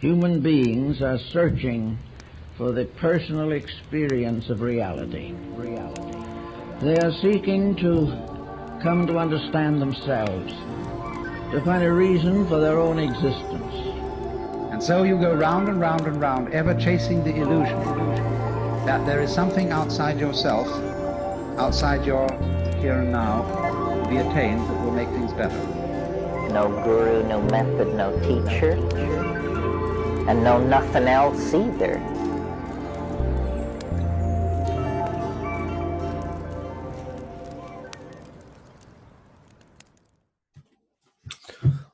Human beings are searching for the personal experience of reality. They are seeking to come to understand themselves, to find a reason for their own existence. And so you go round and round and round, ever chasing the illusion that there is something outside yourself, outside your here and now, to be attained that will make things better. No guru, no method, no teacher, and no nothing else either.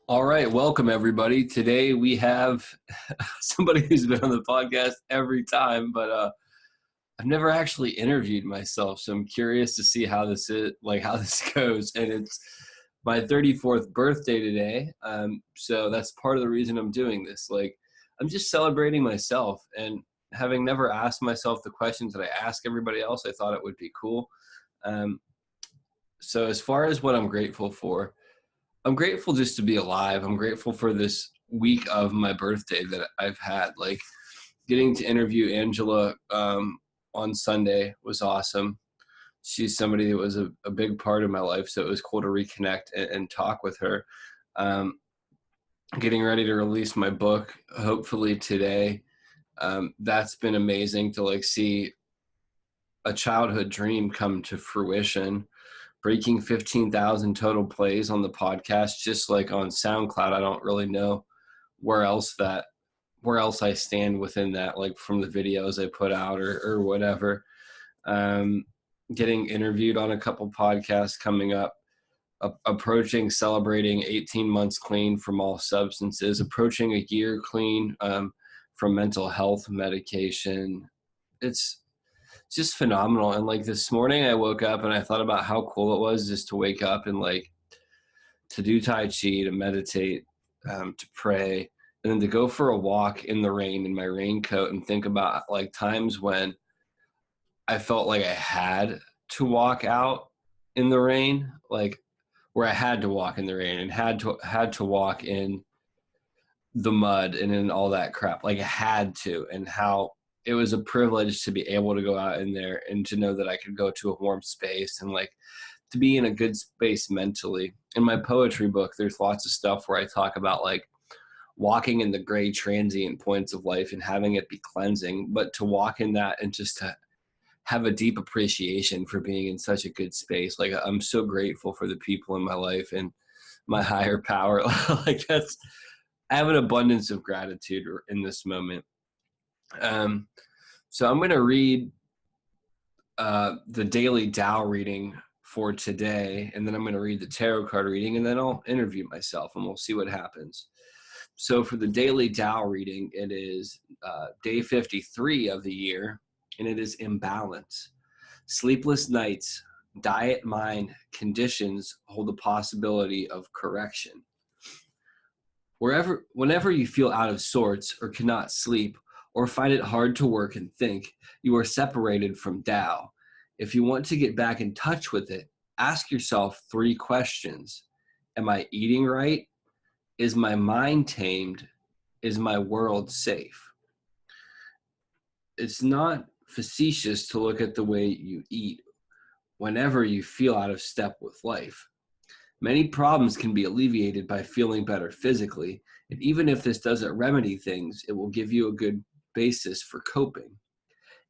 All right, welcome everybody. Today we have somebody who's been on the podcast every time, but I've never actually interviewed myself, so I'm curious to see how this goes. And it's my 34th birthday today, so that's part of the reason I'm doing this. I'm just celebrating myself, and having never asked myself the questions that I ask everybody else, I thought it would be cool. So as far as what I'm grateful for, I'm grateful just to be alive. I'm grateful for this week of my birthday that I've had. Getting to interview Angela on Sunday was awesome. She's somebody that was a big part of my life, so it was cool to reconnect and talk with her. Getting ready to release my book, hopefully today. That's been amazing to see a childhood dream come to fruition. Breaking 15,000 total plays on the podcast, just on SoundCloud. I don't really know where else I stand within that, from the videos I put out or whatever. Getting interviewed on a couple podcasts coming up, approaching, celebrating 18 months clean from all substances, approaching a year clean from mental health medication. It's just phenomenal. And this morning I woke up and I thought about how cool it was just to wake up and to do Tai Chi, to meditate, to pray, and then to go for a walk in the rain in my raincoat and think about times when I felt like I had to walk out in the rain, where I had to walk in the rain and had to walk in the mud and in all that crap. I had to, and how it was a privilege to be able to go out in there and to know that I could go to a warm space and to be in a good space mentally. In my poetry book, there's lots of stuff where I talk about walking in the gray transient points of life and having it be cleansing, but to walk in that and just to have a deep appreciation for being in such a good space. I'm so grateful for the people in my life and my higher power. I have an abundance of gratitude in this moment. So I'm going to read the daily Tao reading for today, and then I'm going to read the tarot card reading, and then I'll interview myself, and we'll see what happens. So for the daily Tao reading, it is day 53 of the year, and it is imbalance. Sleepless nights, diet, mind, conditions hold the possibility of correction. Whenever you feel out of sorts or cannot sleep, or find it hard to work and think, you are separated from Tao. If you want to get back in touch with it, ask yourself 3 questions. Am I eating right? Is my mind tamed? Is my world safe? It's not facetious to look at the way you eat whenever you feel out of step with life. Many problems can be alleviated by feeling better physically, and even if this doesn't remedy things, it will give you a good basis for coping.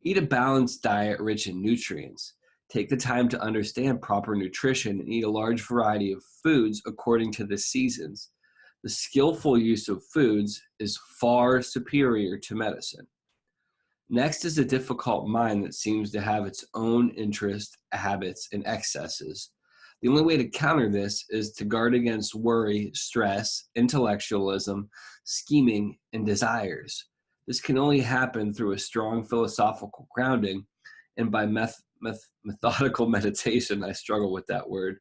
Eat a balanced diet rich in nutrients. Take the time to understand proper nutrition and eat a large variety of foods according to the seasons. The skillful use of foods is far superior to medicine. Next is a difficult mind that seems to have its own interests, habits, and excesses. The only way to counter this is to guard against worry, stress, intellectualism, scheming, and desires. This can only happen through a strong philosophical grounding and by methodical meditation. I struggle with that word.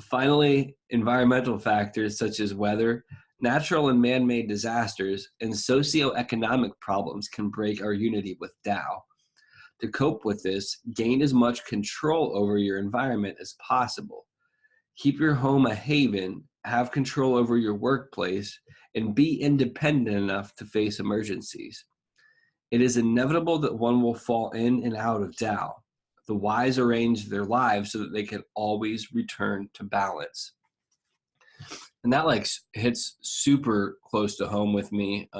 Finally, environmental factors such as weather, natural and man-made disasters, and socioeconomic problems can break our unity with Tao. To cope with this, gain as much control over your environment as possible. Keep your home a haven, have control over your workplace, and be independent enough to face emergencies. It is inevitable that one will fall in and out of Tao. The wise arrange their lives so that they can always return to balance. And that like hits super close to home with me.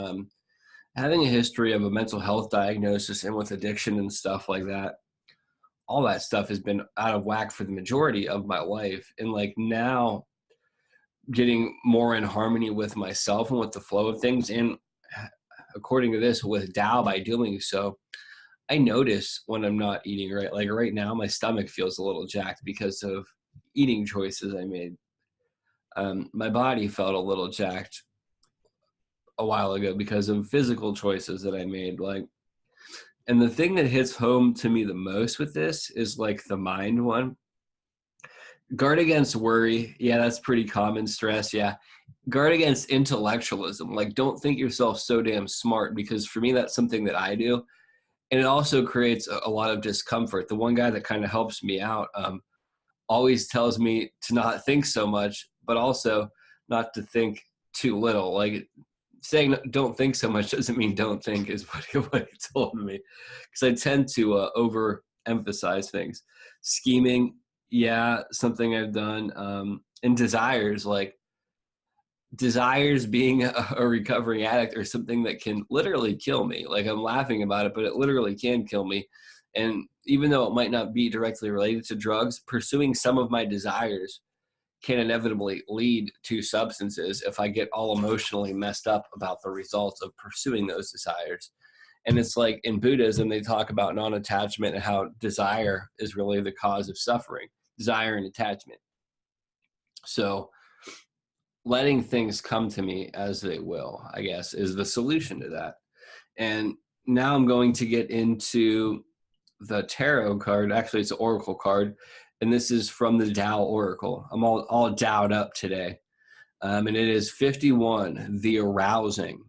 Having a history of a mental health diagnosis and with addiction and stuff like that, all that stuff has been out of whack for the majority of my life. And like now getting more in harmony with myself and with the flow of things. And according to this, with Tao, by doing so, I notice when I'm not eating right. Like right now, my stomach feels a little jacked because of eating choices I made. My body felt a little jacked a while ago because of physical choices that I made. Like, and the thing that hits home to me the most with this is like the mind one. Guard against worry. Yeah, that's pretty common. Stress. Yeah. Guard against intellectualism. Like, don't think yourself so damn smart, because for me, that's something that I do. And it also creates a lot of discomfort. The one guy that kind of helps me out always tells me to not think so much, but also not to think too little. Like, saying don't think so much doesn't mean don't think, is what he told me. Because I tend to overemphasize things. Scheming, yeah, something I've done. And desires, like desires being a recovering addict or something that can literally kill me. Like, I'm laughing about it, but it literally can kill me. And even though it might not be directly related to drugs, pursuing some of my desires can inevitably lead to substances if I get all emotionally messed up about the results of pursuing those desires. And it's like in Buddhism, they talk about non-attachment and how desire is really the cause of suffering, desire and attachment. So letting things come to me as they will, I guess, is the solution to that. And now I'm going to get into the tarot card. Actually, it's an oracle card. And this is from the Tao Oracle. I'm all Taoed up today. And it is 51, the arousing.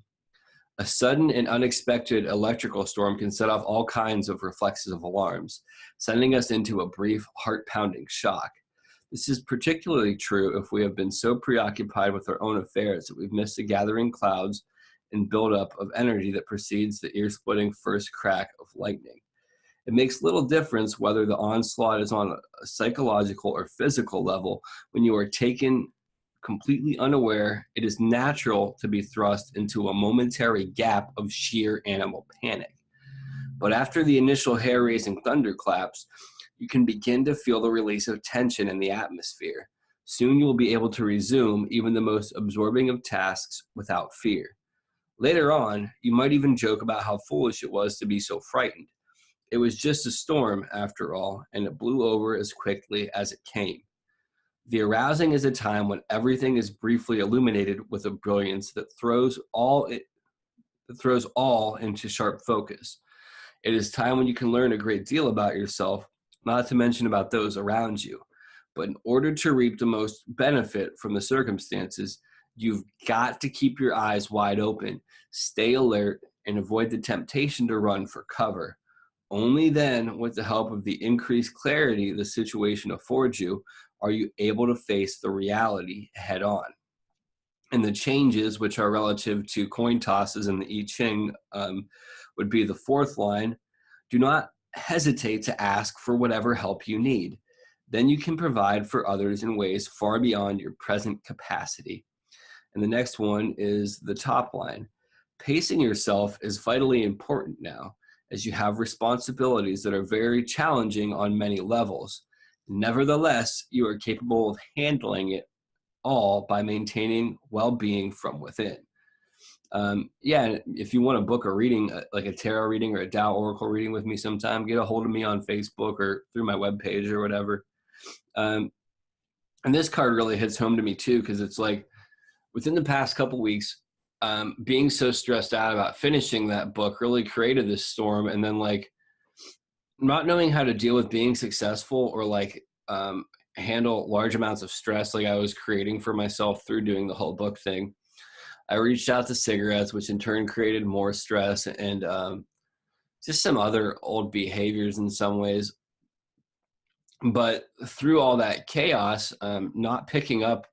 A sudden and unexpected electrical storm can set off all kinds of reflexive alarms, sending us into a brief, heart-pounding shock. This is particularly true if we have been so preoccupied with our own affairs that we've missed the gathering clouds and buildup of energy that precedes the ear-splitting first crack of lightning. It makes little difference whether the onslaught is on a psychological or physical level. When you are taken completely unaware, it is natural to be thrust into a momentary gap of sheer animal panic. But after the initial hair-raising thunderclaps, you can begin to feel the release of tension in the atmosphere. Soon you will be able to resume even the most absorbing of tasks without fear. Later on, you might even joke about how foolish it was to be so frightened. It was just a storm, after all, and it blew over as quickly as it came. The arousing is a time when everything is briefly illuminated with a brilliance that throws all into sharp focus. It is time when you can learn a great deal about yourself, not to mention about those around you. But in order to reap the most benefit from the circumstances, you've got to keep your eyes wide open, stay alert, and avoid the temptation to run for cover. Only then, with the help of the increased clarity the situation affords you, are you able to face the reality head on. And the changes, which are relative to coin tosses in the I Ching, would be the fourth line. Do not hesitate to ask for whatever help you need. Then you can provide for others in ways far beyond your present capacity. And the next one is the top line. Pacing yourself is vitally important now, as you have responsibilities that are very challenging on many levels. Nevertheless, you are capable of handling it all by maintaining well-being from within. If you want to book a reading, like a tarot reading or a Tao Oracle reading with me sometime, get a hold of me on Facebook or through my webpage or whatever. And this card really hits home to me too, because it's like within the past couple weeks, being so stressed out about finishing that book really created this storm. And then like not knowing how to deal with being successful or like handle large amounts of stress like I was creating for myself through doing the whole book thing. I reached out to cigarettes, which in turn created more stress and just some other old behaviors in some ways. But through all that chaos, not picking up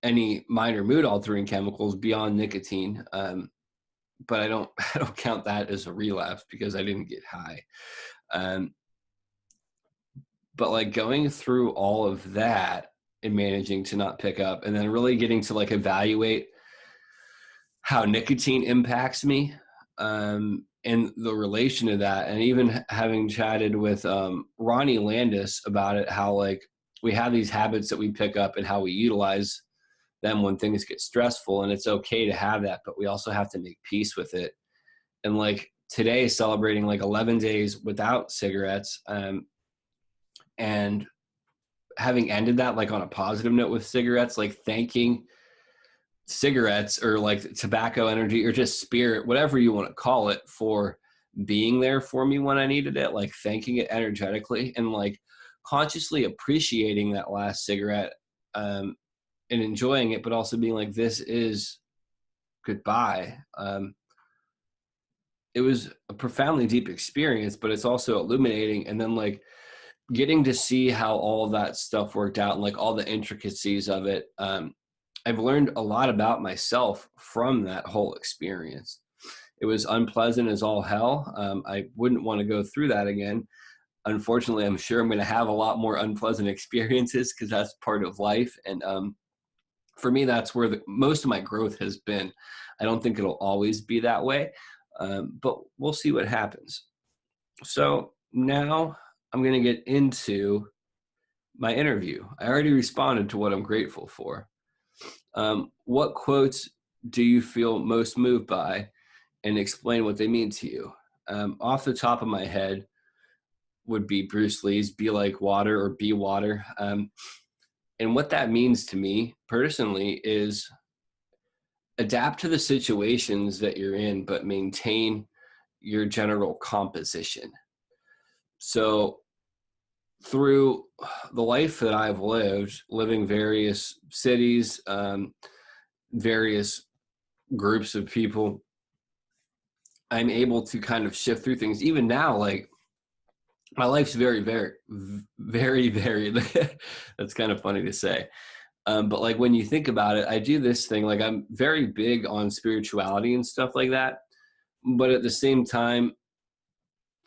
any minor mood altering chemicals beyond nicotine. But I don't count that as a relapse because I didn't get high. But like going through all of that and managing to not pick up, and then really getting to like evaluate how nicotine impacts me, and the relation to that, and even having chatted with Ronnie Landis about it, how like we have these habits that we pick up and how we utilize them when things get stressful, and it's okay to have that, but we also have to make peace with it. And like today, celebrating like 11 days without cigarettes, and having ended that like on a positive note with cigarettes, like thanking cigarettes or like tobacco energy or just spirit, whatever you want to call it, for being there for me when I needed it, like thanking it energetically and like consciously appreciating that last cigarette, and enjoying it, but also being like, this is goodbye. It was a profoundly deep experience, but it's also illuminating. And then like getting to see how all of that stuff worked out and like all the intricacies of it. I've learned a lot about myself from that whole experience. It was unpleasant as all hell. I wouldn't want to go through that again. Unfortunately, I'm sure I'm going to have a lot more unpleasant experiences because that's part of life. And for me, that's where most of my growth has been. I don't think it'll always be that way, but we'll see what happens. So now I'm going to get into my interview. I already responded to what I'm grateful for. What quotes do you feel most moved by, and explain what they mean to you? Off the top of my head would be Bruce Lee's "Be like water" or "Be water." And what that means to me personally is adapt to the situations that you're in, but maintain your general composition. So through the life that I've lived, living various cities, various groups of people, I'm able to kind of shift through things. Even now, like my life's very, very, very varied. That's kind of funny to say. But like when you think about it, I do this thing, like I'm very big on spirituality and stuff like that. But at the same time,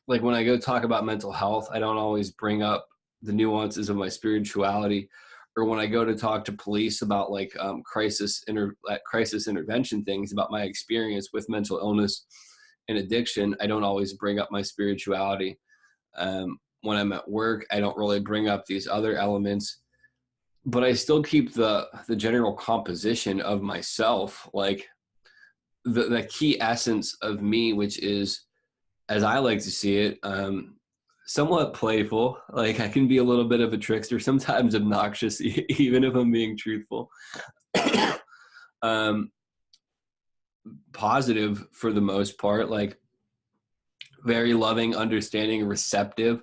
like when I go talk about mental health, I don't always bring up the nuances of my spirituality. Or when I go to talk to police about like crisis intervention things, about my experience with mental illness and addiction, I don't always bring up my spirituality. When I'm at work, I don't really bring up these other elements, but I still keep the general composition of myself, like the key essence of me, which is, as I like to see it, somewhat playful. Like I can be a little bit of a trickster, sometimes obnoxious, even if I'm being truthful. Positive for the most part, like very loving, understanding, receptive.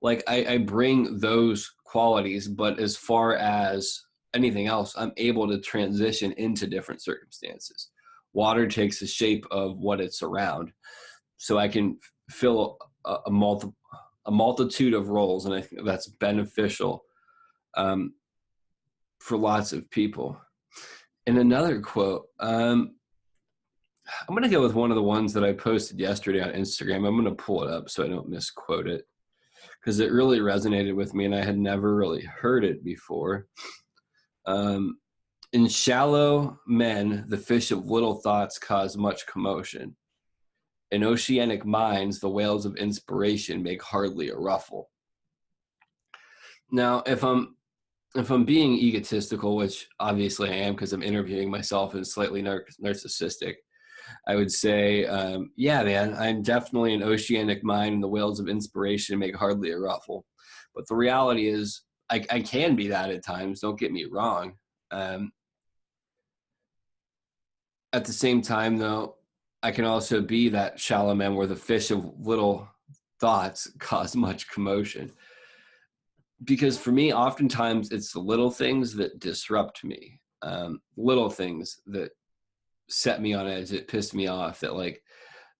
Like I bring those qualities, but as far as anything else, I'm able to transition into different circumstances. Water takes the shape of what it's around. So I can fill a multitude of roles, and I think that's beneficial for lots of people. And another quote, I'm going to go with one of the ones that I posted yesterday on Instagram. I'm going to pull it up so I don't misquote it, because it really resonated with me and I had never really heard it before. In shallow men, the fish of little thoughts cause much commotion. In oceanic minds, the whales of inspiration make hardly a ruffle. Now, if I'm being egotistical, which obviously I am because I'm interviewing myself and slightly narcissistic, I would say, yeah, man, I'm definitely an oceanic mind, and the whales of inspiration make hardly a ruffle. But the reality is, I can be that at times. Don't get me wrong. At the same time, though, I can also be that shallow man where the fish of little thoughts cause much commotion. Because for me, oftentimes it's the little things that disrupt me, little things that set me on edge, that piss me off, that like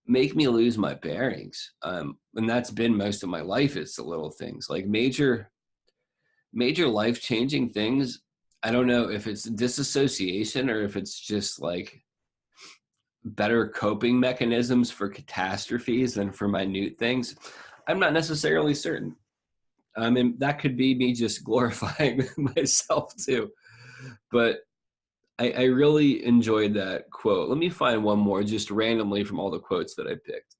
make me lose my bearings. And that's been most of my life. It's the little things, like major life-changing things. I don't know if it's disassociation or if it's just like better coping mechanisms for catastrophes than for minute things. I'm not necessarily certain. I mean, that could be me just glorifying myself too. But I really enjoyed that quote. Let me find one more just randomly from all the quotes that I picked.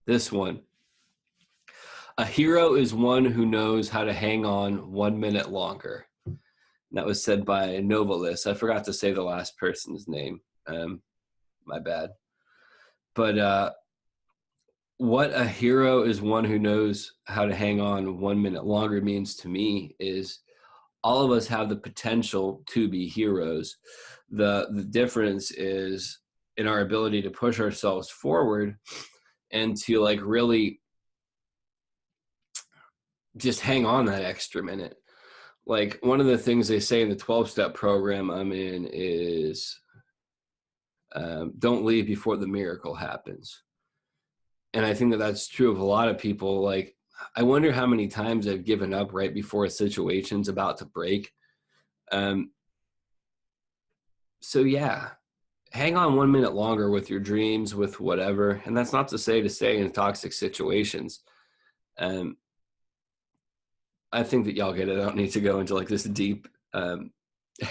This one. A hero is one who knows how to hang on 1 minute longer. And that was said by Novalis. I forgot to say the last person's name. My bad. But what a hero is one who knows how to hang on 1 minute longer means to me is all of us have the potential to be heroes. The difference is in our ability to push ourselves forward and to like really just hang on that extra minute. Like one of the things they say in the 12-step program I'm in is don't leave before the miracle happens. And I think that that's true of a lot of people. Like, I wonder how many times I've given up right before a situation's about to break. So yeah, hang on 1 minute longer with your dreams, with whatever. And that's not to stay in toxic situations. I think that y'all get it. I don't need to go into like this deep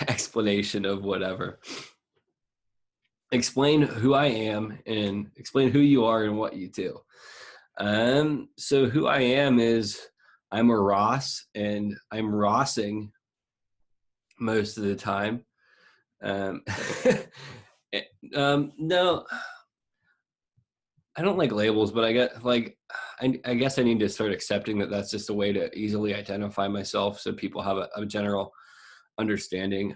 explanation of whatever. Explain who I am and explain who you are and what you do. So who I am is I'm a Ross, and I'm Rossing most of the time. No, I don't like labels, but I guess I need to start accepting that that's just a way to easily identify myself, so people have a general understanding.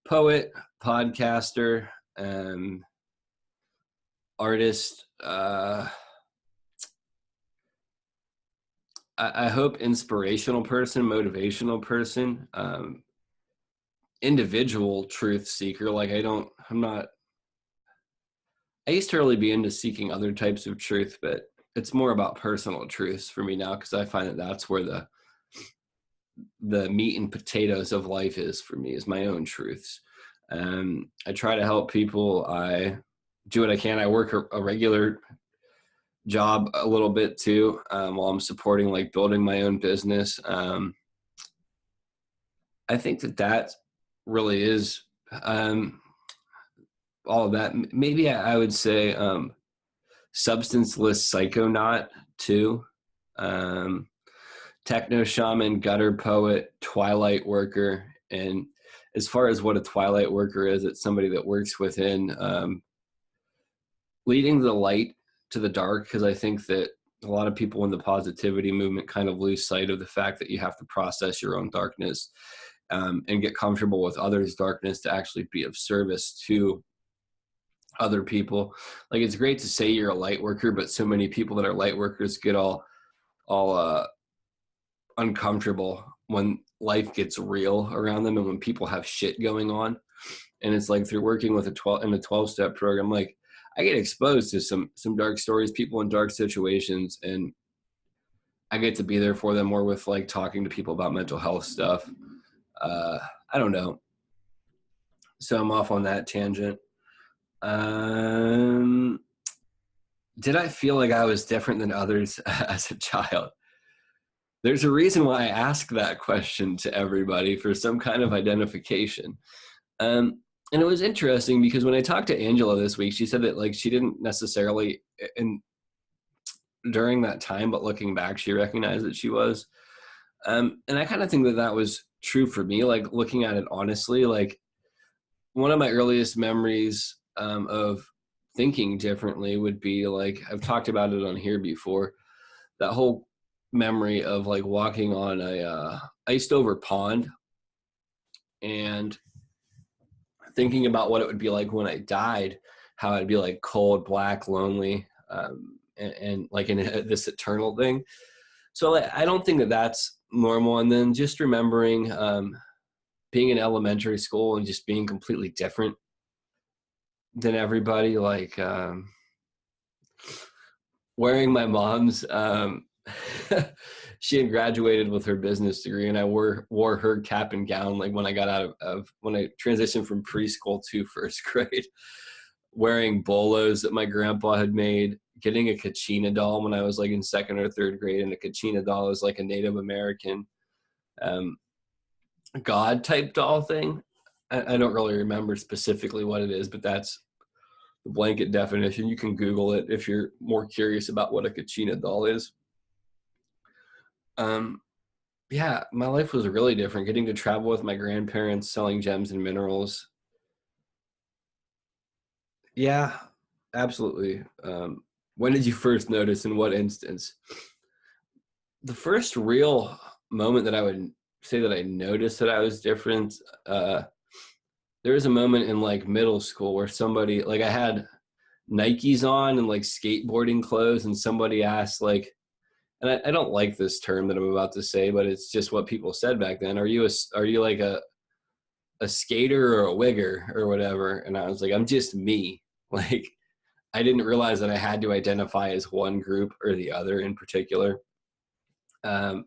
Poet, podcaster, artist. I hope inspirational person, motivational person, individual truth seeker. Like I used to really be into seeking other types of truth, but it's more about personal truths for me now, because I find that that's where the meat and potatoes of life is for me, is my own truths. I try to help people. I do what I can. I work a regular job a little bit too, while I'm supporting like building my own business. I think that really is all of that. Maybe I would say substanceless psychonaut too. Techno shaman, gutter poet, twilight worker. And as far as what a twilight worker is, it's somebody that works within leading the light to the dark, because I think that a lot of people in the positivity movement kind of lose sight of the fact that you have to process your own darkness and get comfortable with others' darkness to actually be of service to other people. Like, it's great to say you're a light worker, but so many people that are light workers get all uncomfortable when life gets real around them and when people have shit going on. And it's like through working with in a 12-step program, like I get exposed to some dark stories, people in dark situations, and I get to be there for them more with like talking to people about mental health stuff. I don't know. So I'm off on that tangent. Did I feel like I was different than others as a child? There's a reason why I ask that question to everybody, for some kind of identification. And it was interesting because when I talked to Angela this week, she said that like she didn't necessarily, and during that time, but looking back, she recognized that she was. And I kind of think that was true for me. Like looking at it honestly, like one of my earliest memories of thinking differently would be like, I've talked about it on here before, that whole memory of like walking on a iced over pond and thinking about what it would be like when I died, how it'd be like cold, black, lonely, and like in this eternal thing. So like, I don't think that that's normal. And then just remembering being in elementary school and just being completely different than everybody. Like wearing my mom's, she had graduated with her business degree, and I wore her cap and gown, like when I got out of when I transitioned from preschool to first grade, wearing bolos that my grandpa had made, getting a Kachina doll when I was like in second or third grade. And a Kachina doll is like a Native American God type doll thing. I don't really remember specifically what it is, but that's the blanket definition. You can Google it if you're more curious about what a Kachina doll is. Yeah, my life was really different. Getting to travel with my grandparents, selling gems and minerals. Yeah, absolutely. When did you first notice, in what instance? The first real moment that I would say that I noticed that I was different, there was a moment in like middle school where somebody, like I had Nikes on and like skateboarding clothes, and somebody asked like, and I don't like this term that I'm about to say, but it's just what people said back then. Are you like a skater or a wigger or whatever? And I was like, I'm just me. Like, I didn't realize that I had to identify as one group or the other in particular. And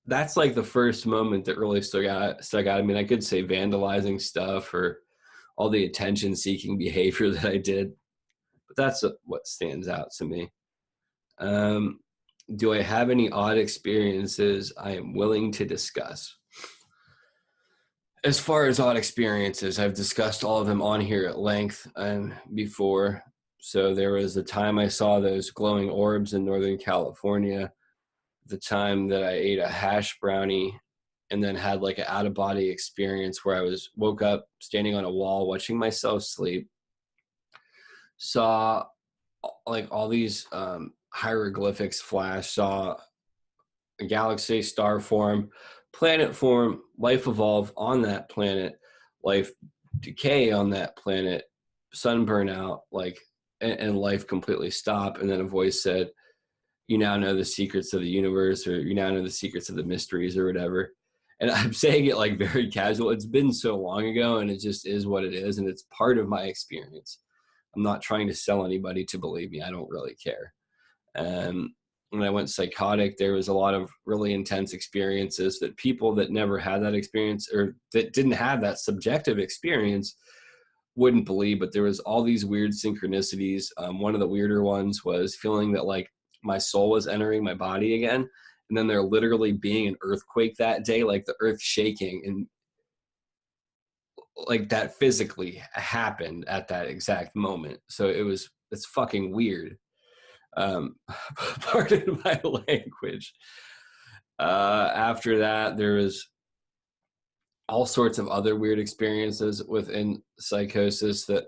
that's like the first moment that really stuck out. I mean, I could say vandalizing stuff or all the attention seeking behavior that I did, but that's what stands out to me. Do I have any odd experiences I am willing to discuss? As far as odd experiences, I've discussed all of them on here at length before. So there was the time I saw those glowing orbs in Northern California, the time that I ate a hash brownie and then had like an out-of-body experience where I woke up standing on a wall watching myself sleep, saw like all these hieroglyphics flash, saw a galaxy, star form, planet form, life evolve on that planet, life decay on that planet, sun burn out, like, and life completely stop. And then a voice said, you now know the secrets of the universe, or you now know the secrets of the mysteries, or whatever. And I'm saying it like very casual. It's been so long ago, and it just is what it is. And it's part of my experience. I'm not trying to sell anybody to believe me. I don't really care. When I went psychotic, there was a lot of really intense experiences that people that never had that experience, or that didn't have that subjective experience, wouldn't believe. But there was all these weird synchronicities. One of the weirder ones was feeling that like my soul was entering my body again, and then there literally being an earthquake that day, like the earth shaking, and like that physically happened at that exact moment. So it's fucking weird. Pardon my language. After that, there was all sorts of other weird experiences within psychosis that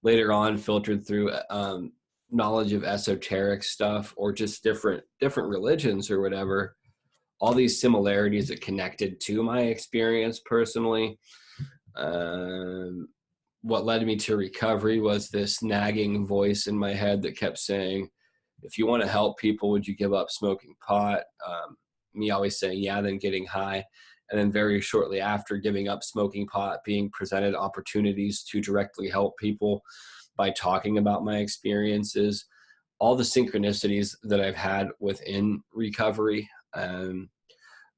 later on filtered through knowledge of esoteric stuff, or just different religions or whatever. All these similarities that connected to my experience personally. What led me to recovery was this nagging voice in my head that kept saying, if you want to help people, would you give up smoking pot? Me always saying, yeah, then getting high. And then very shortly after giving up smoking pot, being presented opportunities to directly help people by talking about my experiences, all the synchronicities that I've had within recovery,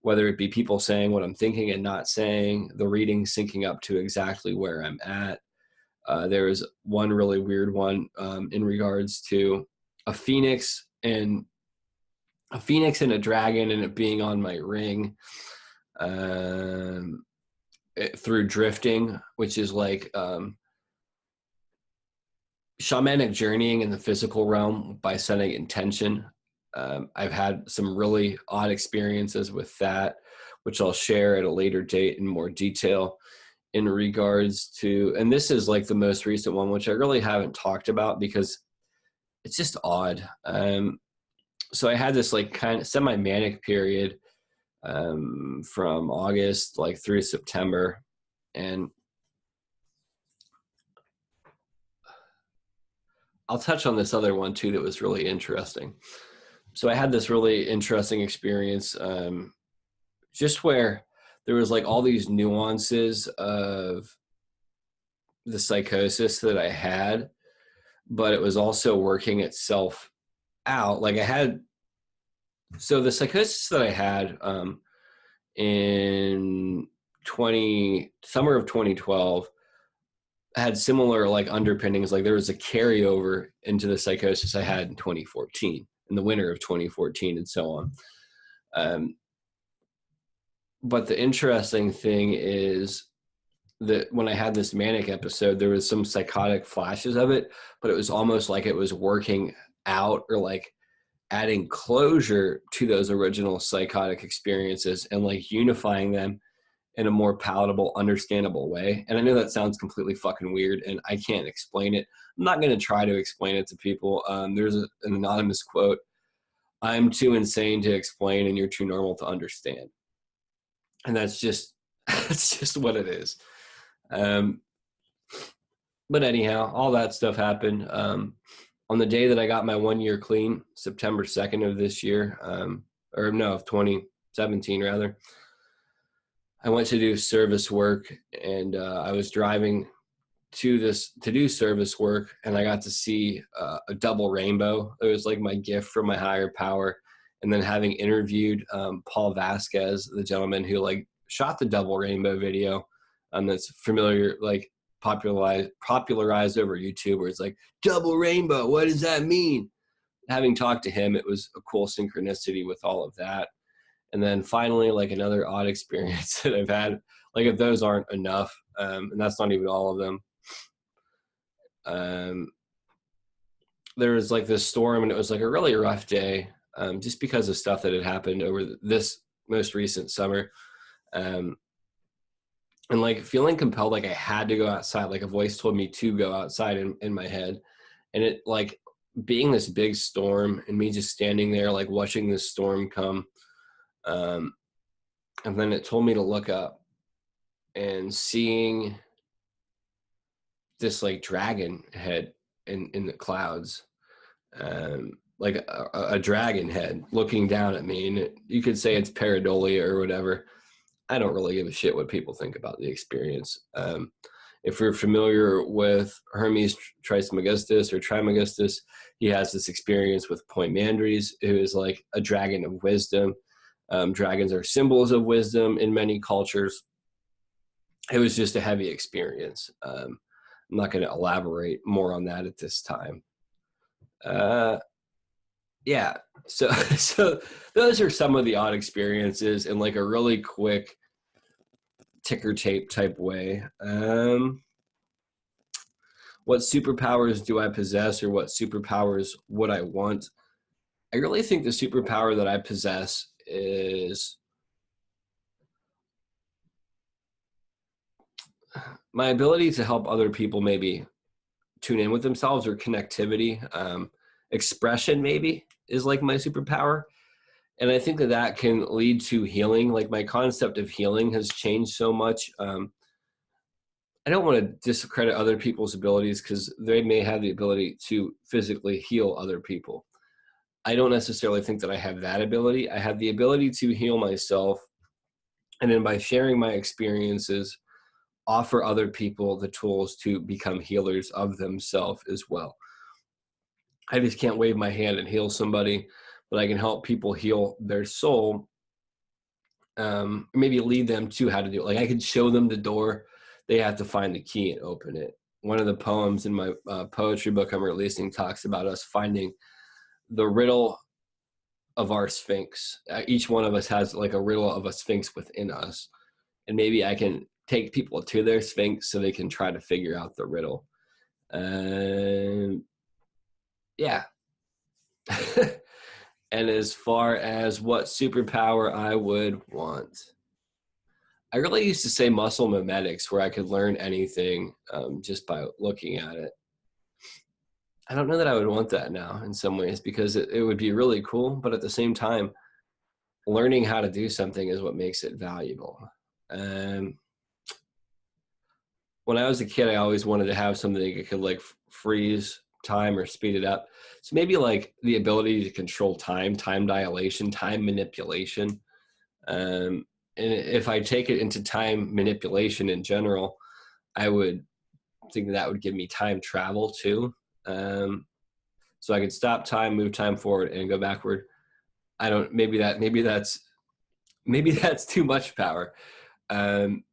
whether it be people saying what I'm thinking and not saying, the reading syncing up to exactly where I'm at. There was one really weird one in regards to a phoenix and a dragon, and it being on my ring through drifting, which is like shamanic journeying in the physical realm by setting intention. I've had some really odd experiences with that, which I'll share at a later date in more detail in regards to, and this is like the most recent one, which I really haven't talked about because it's just odd. So I had this like kind of semi-manic period from August like through September, and I'll touch on this other one too that was really interesting. So I had this really interesting experience just where there was like all these nuances of the psychosis that I had but it was also working itself out. Like so the psychosis that I had in summer of 2012 had similar like underpinnings. Like there was a carryover into the psychosis I had in 2014, in the winter of 2014, and so on. But the interesting thing is that when I had this manic episode, there was some psychotic flashes of it, but it was almost like it was working out, or like adding closure to those original psychotic experiences and like unifying them in a more palatable, understandable way. And I know that sounds completely fucking weird and I can't explain it. I'm not going to try to explain it to people. There's an anonymous quote: "I'm too insane to explain and you're too normal to understand." And that's just, that's just what it is. But anyhow, all that stuff happened. On the day that I got my 1 year clean, September 2nd of this year, of 2017 rather, I went to do service work, and I was driving to do service work, and I got to see a double rainbow. It was like my gift from my higher power. And then having interviewed Paul Vasquez, the gentleman who like shot the double rainbow video, that's familiar, like popularized over YouTube, where it's like, double rainbow, what does that mean? Having talked to him, it was a cool synchronicity with all of that. And then finally, like another odd experience that I've had, like if those aren't enough, and that's not even all of them, there was like this storm, and it was like a really rough day, just because of stuff that had happened over this most recent summer. And like feeling compelled, like I had to go outside, like a voice told me to go outside in my head. And it like being this big storm and me just standing there, like watching this storm come. And then it told me to look up, and seeing this like dragon head in the clouds, like a dragon head looking down at me. And you could say it's pareidolia or whatever. I don't really give a shit what people think about the experience. If you're familiar with Hermes Trismegistus or Trismegistus, he has this experience with Poimandres, who is like a dragon of wisdom. Dragons are symbols of wisdom in many cultures. It was just a heavy experience. I'm not going to elaborate more on that at this time. Yeah, so those are some of the odd experiences in like a really quick ticker tape type way. What superpowers do I possess, or what superpowers would I want? I really think the superpower that I possess is my ability to help other people maybe tune in with themselves, or connectivity. Expression maybe is like my superpower. And I think that can lead to healing. Like my concept of healing has changed so much. I don't want to discredit other people's abilities, because they may have the ability to physically heal other people. I don't necessarily think that I have that ability. I have the ability to heal myself. And then by sharing my experiences, offer other people the tools to become healers of themselves as well. I just can't wave my hand and heal somebody, but I can help people heal their soul. Maybe lead them to how to do it. Like I could show them the door. They have to find the key and open it. One of the poems in my poetry book I'm releasing talks about us finding the riddle of our Sphinx. Each one of us has like a riddle of a Sphinx within us. And maybe I can take people to their Sphinx so they can try to figure out the riddle. Yeah. And as far as what superpower I would want, I really used to say muscle memetics, where I could learn anything just by looking at it. I don't know that I would want that now in some ways, because it would be really cool, but at the same time, learning how to do something is what makes it valuable. When I was a kid, I always wanted to have something that could like freeze time or speed it up. So maybe like the ability to control time dilation, time manipulation. And if I take it into time manipulation in general, I would think that would give me time travel too. So I could stop time, move time forward, and go backward. I don't. Maybe that's too much power. I'm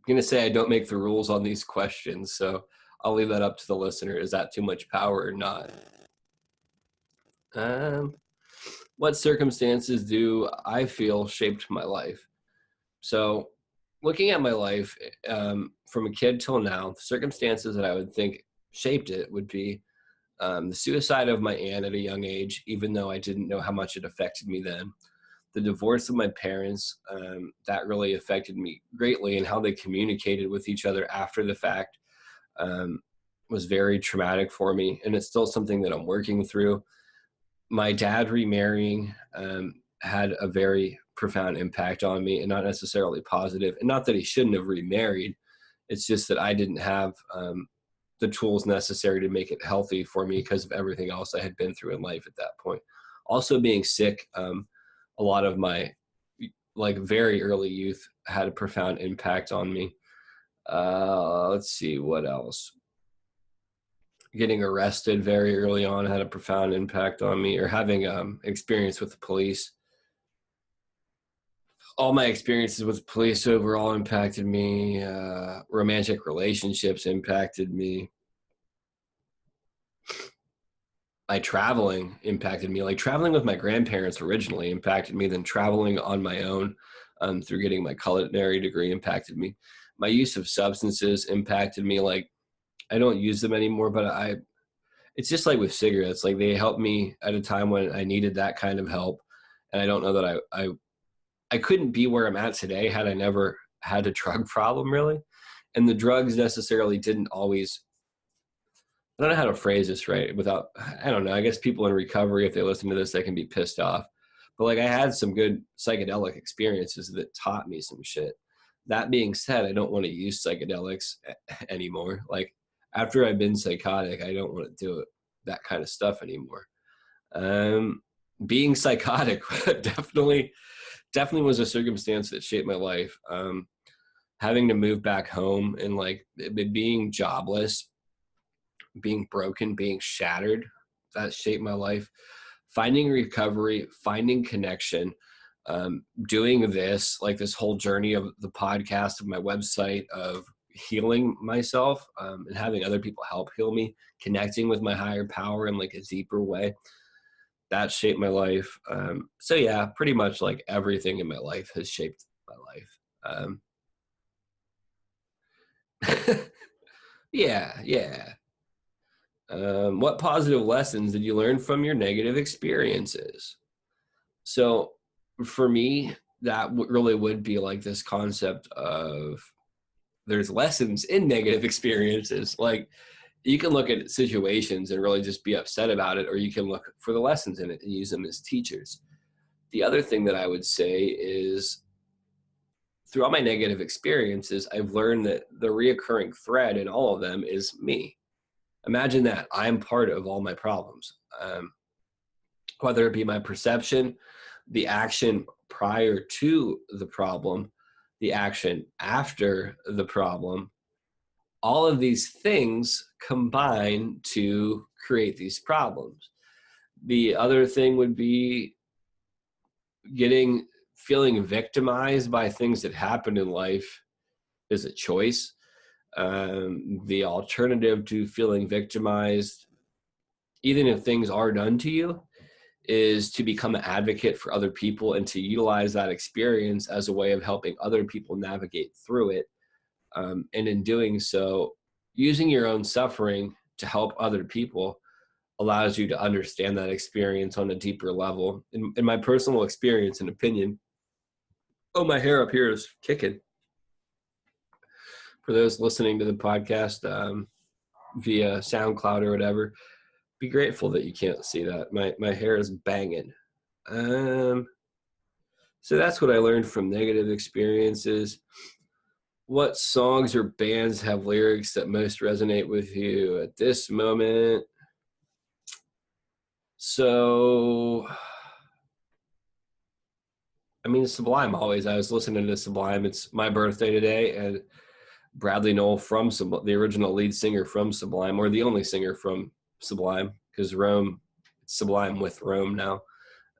gonna say I don't make the rules on these questions, so I'll leave that up to the listener. Is that too much power or not? What circumstances do I feel shaped my life? So, looking at my life from a kid till now, the circumstances that I would think shaped it would be the suicide of my aunt at a young age, even though I didn't know how much it affected me then. The divorce of my parents, that really affected me greatly, and how they communicated with each other after the fact was very traumatic for me, and it's still something that I'm working through. My dad remarrying had a very profound impact on me, and not necessarily positive. And not that he shouldn't have remarried. It's just that I didn't have the tools necessary to make it healthy for me because of everything else I had been through in life at that point. Also being sick, a lot of my very early youth had a profound impact on me. Let's see, what else? Getting arrested very early on had a profound impact on me, or having experience with the police. All my experiences with police overall impacted me. Romantic relationships impacted me. My traveling impacted me. Like traveling with my grandparents originally impacted me. Then traveling on my own through getting my culinary degree impacted me. My use of substances impacted me. Like I don't use them anymore, but it's just like with cigarettes. Like they helped me at a time when I needed that kind of help. And I don't know that I couldn't be where I'm at today had I never had a drug problem, really. And the drugs necessarily didn't always, I don't know how to phrase this right without, I don't know. I guess people in recovery, if they listen to this, they can be pissed off. But like I had some good psychedelic experiences that taught me some shit. That being said, I don't want to use psychedelics anymore. Like after I've been psychotic, I don't want to do that kind of stuff anymore. Being psychotic definitely was a circumstance that shaped my life. Having to move back home and like being jobless, being broken, being shattered, that shaped my life. Finding recovery, finding connection, doing this, like this whole journey of the podcast, of my website, of healing myself and having other people help heal me, connecting with my higher power in like a deeper way. That shaped my life. So yeah, pretty much like everything in my life has shaped my life. Yeah. What positive lessons did you learn from your negative experiences? So for me, that really would be like this concept of there's lessons in negative experiences. Like you can look at situations and really just be upset about it, or you can look for the lessons in it and use them as teachers. The other thing that I would say is through all my negative experiences, I've learned that the reoccurring thread in all of them is me. Imagine that I'm part of all my problems, whether it be my perception, the action prior to the problem, the action after the problem. All of these things combine to create these problems. The other thing would be feeling victimized by things that happen in life is a choice. The alternative to feeling victimized, even if things are done to you, is to become an advocate for other people and to utilize that experience as a way of helping other people navigate through it. And in doing so, using your own suffering to help other people allows you to understand that experience on a deeper level. In my personal experience and opinion, my hair up here is kicking. For those listening to the podcast via SoundCloud or whatever, be grateful that you can't see that. My hair is banging. So that's what I learned from negative experiences. What songs or bands have lyrics that most resonate with you at this moment? So, I mean, Sublime always. I was listening to Sublime. It's my birthday today, and Bradley Noel from the original lead singer from Sublime, or the only singer from Sublime, because Rome, it's Sublime with Rome now.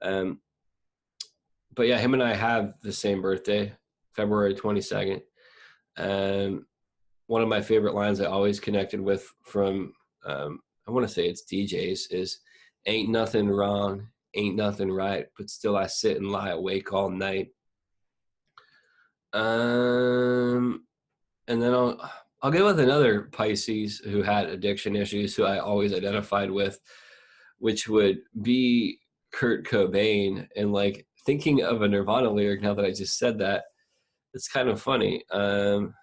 But yeah, him and I have the same birthday, February 22nd. One of my favorite lines I always connected with from, I want to say it's DJs, is "Ain't nothing wrong, ain't nothing right, but still I sit and lie awake all night." And then I'll go with another Pisces who had addiction issues, who I always identified with, which would be Kurt Cobain. And like thinking of a Nirvana lyric now that I just said that, it's kind of funny. I'm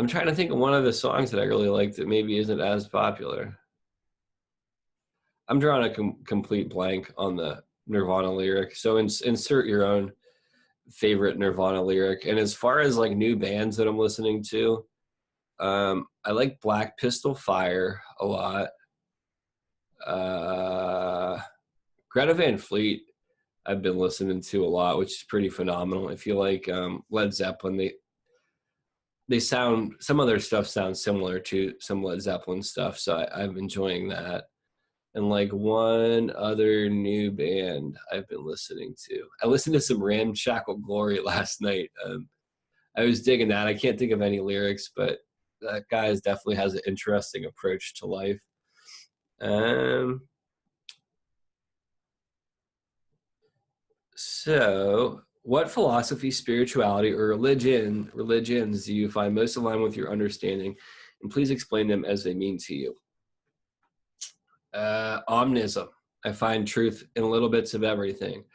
trying to think of one of the songs that I really like that maybe isn't as popular. I'm drawing a complete blank on the Nirvana lyric. So insert your own favorite Nirvana lyric. And as far as like new bands that I'm listening to, I like Black Pistol Fire a lot. Greta Van Fleet I've been listening to a lot, which is pretty phenomenal. If you like Led Zeppelin, they sound, some of their stuff sounds similar to some Led Zeppelin stuff, so I'm enjoying that. And like one other new band I've been listening to, I listened to some Ramshackle Glory last night. I was digging that. I can't think of any lyrics, but that guy definitely has an interesting approach to life. So what philosophy, spirituality, or religions do you find most aligned with your understanding? And please explain them as they mean to you. Omnism. I find truth in little bits of everything.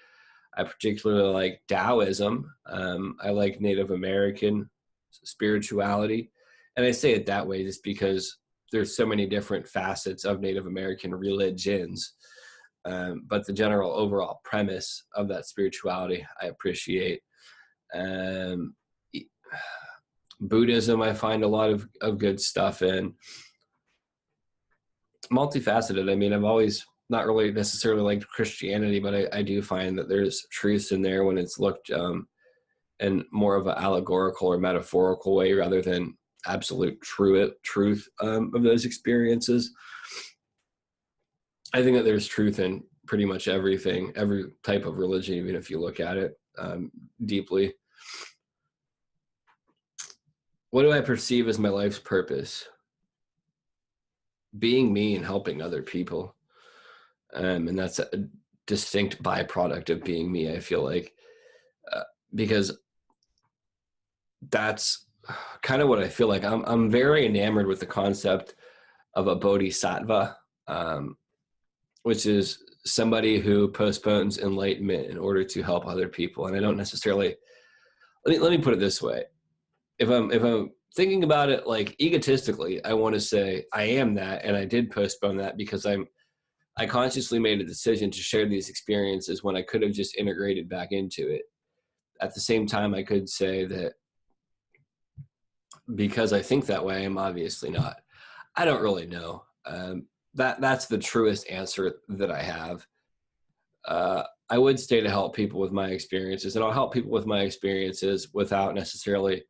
I particularly like Taoism. I like Native American spirituality. And I say it that way just because there's so many different facets of Native American religions. But the general overall premise of that spirituality, I appreciate. Buddhism, I find a lot of good stuff in. Multifaceted. I mean, I've always not really necessarily liked Christianity, but I do find that there's truths in there when it's looked in more of an allegorical or metaphorical way rather than absolute truth of those experiences. I think that there's truth in pretty much everything, every type of religion, even if you look at it deeply. What do I perceive as my life's purpose? Being me and helping other people. And that's a distinct byproduct of being me, I feel like, because that's kind of what I feel like. I'm very enamored with the concept of a bodhisattva, which is somebody who postpones enlightenment in order to help other people. And I don't necessarily, let me put it this way. If I'm thinking about it like egotistically, I want to say I am that, and I did postpone that because I consciously made a decision to share these experiences when I could have just integrated back into it. At the same time, I could say that because I think that way, I'm obviously not. I don't really know. That's the truest answer that I have. I would stay to help people with my experiences, and I'll help people with my experiences without necessarily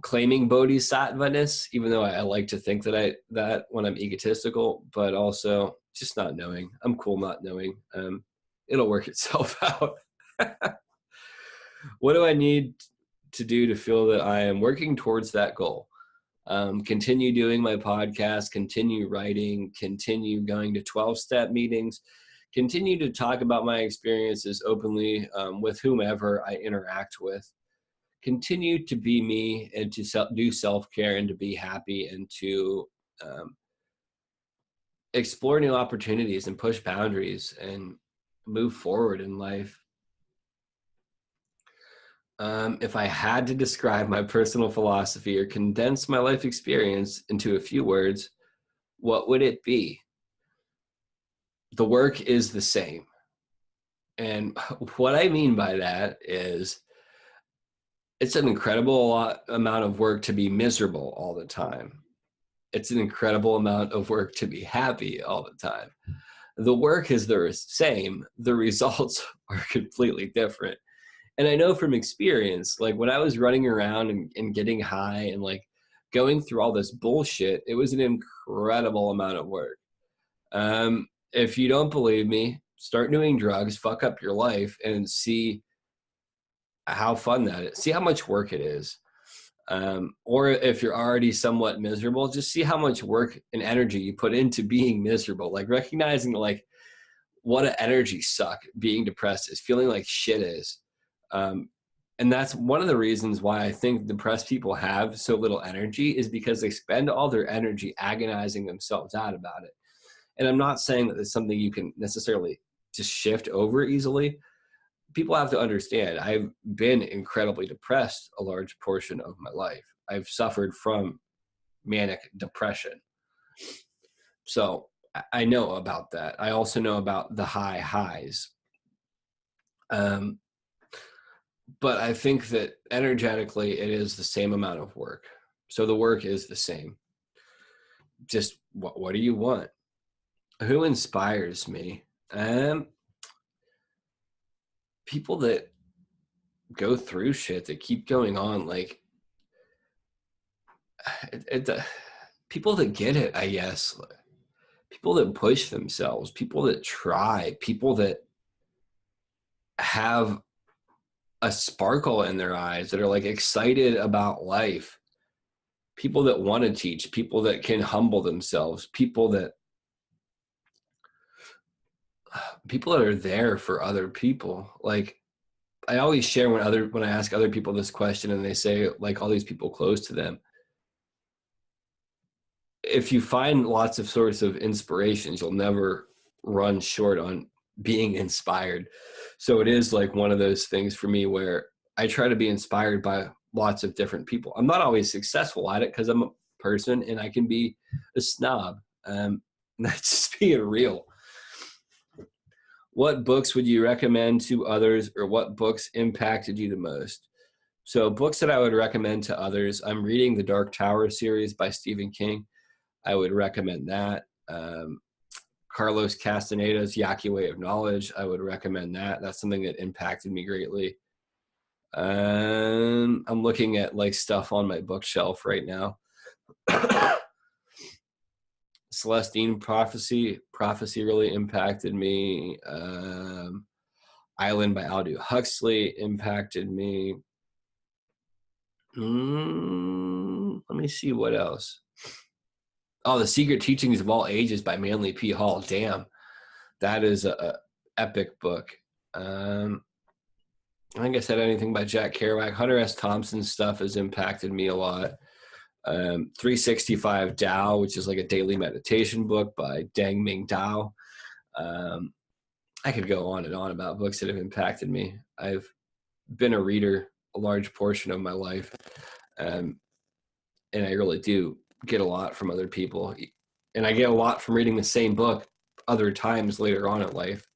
claiming bodhisattva-ness, even though I like to think that when I'm egotistical, but also just not knowing. I'm cool not knowing. It'll work itself out. What do I need to do to feel that I am working towards that goal? Continue doing my podcast, continue writing, continue going to 12-step meetings, continue to talk about my experiences openly with whomever I interact with. Continue to be me and to do self-care and to be happy and to explore new opportunities and push boundaries and move forward in life. If I had to describe my personal philosophy or condense my life experience into a few words, what would it be? The work is the same. And what I mean by that is it's an incredible amount of work to be miserable all the time. It's an incredible amount of work to be happy all the time. The work is the same. The results are completely different. And I know from experience, like when I was running around and getting high and like going through all this bullshit, it was an incredible amount of work. If you don't believe me, start doing drugs, fuck up your life, and see how fun that is. See how much work it is. Or if you're already somewhat miserable, just see how much work and energy you put into being miserable. Like recognizing like what an energy suck being depressed is, feeling like shit is. And that's one of the reasons why I think depressed people have so little energy, is because they spend all their energy agonizing themselves out about it. And I'm not saying that it's something you can necessarily just shift over easily. People have to understand, I've been incredibly depressed a large portion of my life. I've suffered from manic depression. So I know about that. I also know about the high highs. But I think that energetically it is the same amount of work. So the work is the same. Just what do you want? Who inspires me? People that go through shit, that keep going on, like people that get it, I guess. People that push themselves, people that try, people that have a sparkle in their eyes, that are like excited about life, people that want to teach, people that can humble themselves, people that are there for other people. Like I always share when I ask other people this question and they say like all these people close to them, if you find lots of sorts of inspirations, you'll never run short on being inspired. So it is like one of those things for me where I try to be inspired by lots of different people. I'm not always successful at it because I'm a person and I can be a snob. That's just being real. What books would you recommend to others, or what books impacted you the most? So books that I would recommend to others, I'm reading the Dark Tower series by Stephen King. I would recommend that. Carlos Castaneda's Yaqui Way of Knowledge, I would recommend that. That's something that impacted me greatly. I'm looking at like stuff on my bookshelf right now. Celestine Prophecy really impacted me. Island by Aldous Huxley impacted me. Let me see what else. Oh, The Secret Teachings of All Ages by Manly P. Hall. Damn, that is a epic book. I think I said anything by Jack Kerouac. Hunter S. Thompson's stuff has impacted me a lot. 365 Tao, which is like a daily meditation book by Dang Ming Dao. I could go on and on about books that have impacted me. I've been a reader a large portion of my life, and I really do get a lot from other people. And I get a lot from reading the same book other times later on in life.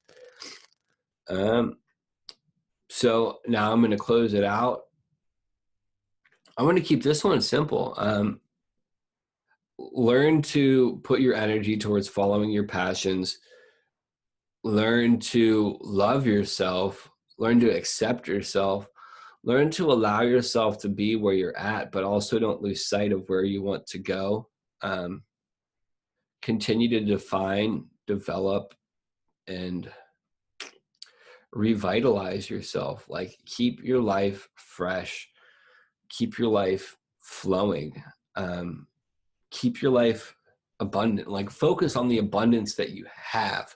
So now I'm going to close it out. I'm going to keep this one simple. Learn to put your energy towards following your passions. Learn to love yourself. Learn to accept yourself. Learn to allow yourself to be where you're at, but also don't lose sight of where you want to go. Continue to define, develop, and revitalize yourself. Like keep your life fresh. Keep your life flowing. Keep your life abundant. Like focus on the abundance that you have.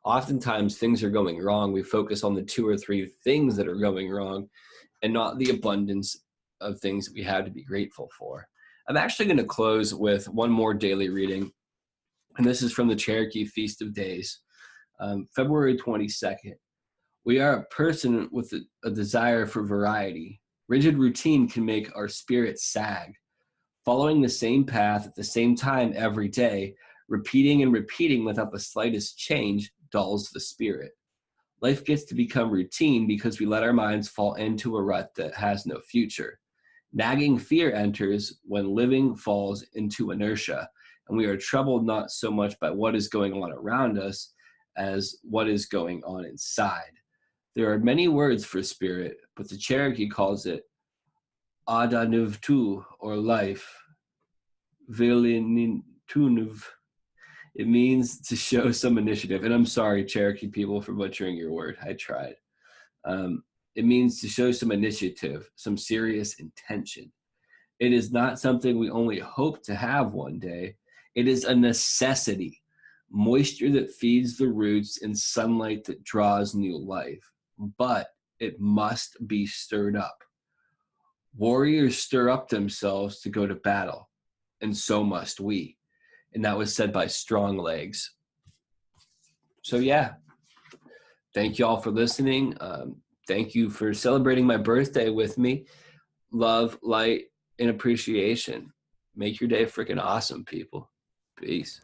Oftentimes things are going wrong. We focus on the 2 or 3 things that are going wrong and not the abundance of things that we have to be grateful for. I'm actually going to close with one more daily reading. And this is from the Cherokee Feast of Days, February 22nd. We are a person with a desire for variety. Rigid routine can make our spirits sag. Following the same path at the same time every day, repeating and repeating without the slightest change dulls the spirit. Life gets to become routine because we let our minds fall into a rut that has no future. Nagging fear enters when living falls into inertia, and we are troubled not so much by what is going on around us as what is going on inside. There are many words for spirit, but the Cherokee calls it Adanuvtu, or life. Vilintunuv. It means to show some initiative. And I'm sorry, Cherokee people, for butchering your word. I tried. It means to show some initiative, some serious intention. It is not something we only hope to have one day. It is a necessity, moisture that feeds the roots and sunlight that draws new life. But it must be stirred up. Warriors stir up themselves to go to battle, and so must we. And that was said by Strong Legs. So yeah, thank you all for listening. Thank you for celebrating my birthday with me. Love, light, and appreciation. Make your day freaking awesome, people. Peace.